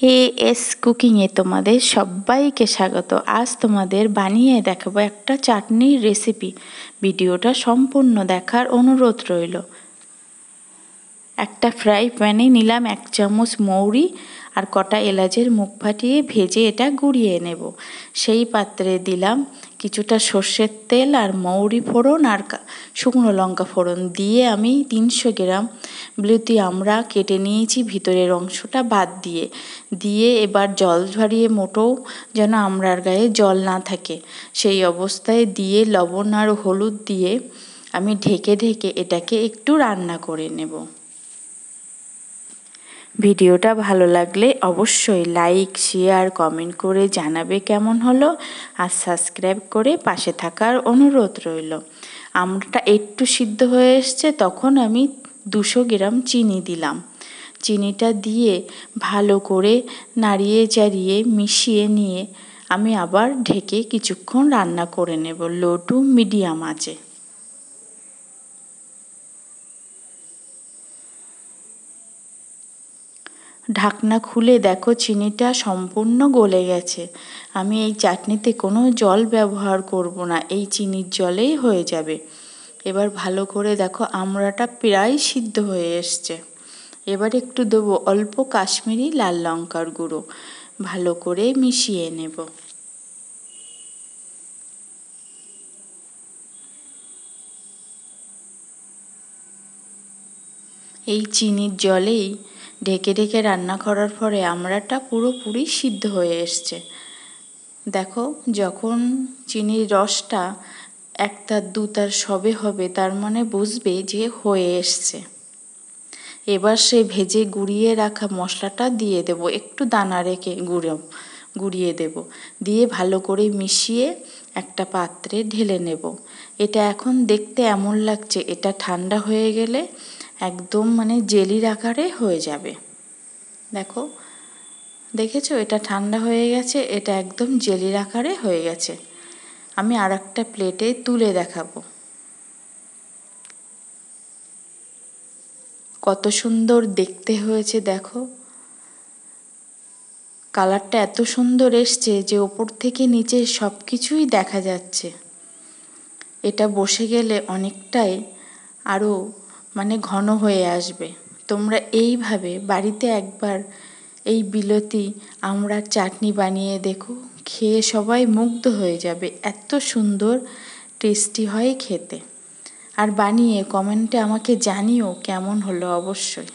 As কুকিংয়ে তোমাদের সবাইকে স্বাগত। আজ তোমাদের বানিয়ে দেখাবো একটা চাটনির রেসিপি। ভিডিওটা সম্পূর্ণ দেখার অনুরোধ রইল। একটা ফ্রাই প্যানে নিলাম 1 চামচ মৌরি আর কটা এলাচের মুখ ফাটিয়ে ভেজে এটা গুঁড়িয়ে নেব। সেই পাত্রে দিলাম কিছুটা সর্ষের তেল আর মৌরি ফোড়ন আর শুকনো লঙ্কা ফোড়ন দিয়ে আমি 300 গ্রাম বিলিতি আমড়া কেটে নিয়েছি ভিতরের অংশটা বাদ দিয়ে এবার জল ঝরিয়ে মোটেও যেন আমড়ার গায়ে জল না থাকে সেই অবস্থায় দিয়ে লবণ আর হলুদ দিয়ে আমি ঢেকে এটাকে একটু রান্না করে নেব। ভিডিওটা ভালো লাগলে অবশ্যই লাইক, শেয়ার, কমেন্ট করে জানাবে কেমন হলো, আর সাবস্ক্রাইব করে পাশে থাকার অনুরোধ রইল। আমড়াটা একটু সিদ্ধ হয়ে এসছে, তখন আমি 200 গ্রাম চিনি দিলাম। চিনিটা দিয়ে ভালো করে নাড়িয়ে চাড়িয়ে মিশিয়ে নিয়ে আমি আবার ঢেকে কিছুক্ষণ রান্না করে নেব লো টু মিডিয়াম আঁচে। ঢাকনা খুলে দেখো চিনিটা সম্পূর্ণ গলে গেছে। আমি এই চাটনিতে কোনো জল ব্যবহার করব না, এই চিনির জলেই হয়ে যাবে। এবার ভালো করে দেখো আমড়াটা প্রায় সিদ্ধ হয়ে এসছে। এবার একটু দেবো অল্প কাশ্মীরি লাল লঙ্কার গুঁড়ো, ভালো করে মিশিয়ে নেব। এই চিনির জলেই ঢেকে রান্না করার পরে আমড়াটা পুরোপুরি সিদ্ধ হয়ে এসছে। দেখো যখন চিনির রসটা 1 তার 2 তার সবে হবে, তার মানে বুঝবে যে হয়ে এসছে। এবার সে ভেজে গুঁড়িয়ে রাখা মশলাটা দিয়ে দেব, একটু দানা রেখে গুঁড়িয়ে দেব, দিয়ে ভালো করে মিশিয়ে একটা পাত্রে ঢেলে নেব। এটা এখন দেখতে এমন লাগছে, এটা ঠান্ডা হয়ে গেলে একদম জেলির আকারে হয়ে যাবে। দেখেছো এটা ঠান্ডা হয়ে গেছে, এটা একদম জেলির আকারে হয়ে গেছে। আমি আর একটা প্লেটে তুলে দেখাবো। কত সুন্দর দেখতে হয়েছে দেখো, কালারটা এত সুন্দর এসছে যে ওপর থেকে নিচে সব কিছুই দেখা যাচ্ছে। এটা বসে গেলে অনেকটাই আরও ঘন হয়ে আসবে। তোমরা এইভাবে বাড়িতে একবার এই বিলতি আমড়ার চাটনি বানিয়ে দেখো, খেয়ে সবাই মুগ্ধ হয়ে যাবে। এত সুন্দর টেস্টি হয় খেতে। আর বানিয়ে কমেন্টে আমাকে জানিও কেমন হলো অবশ্যই।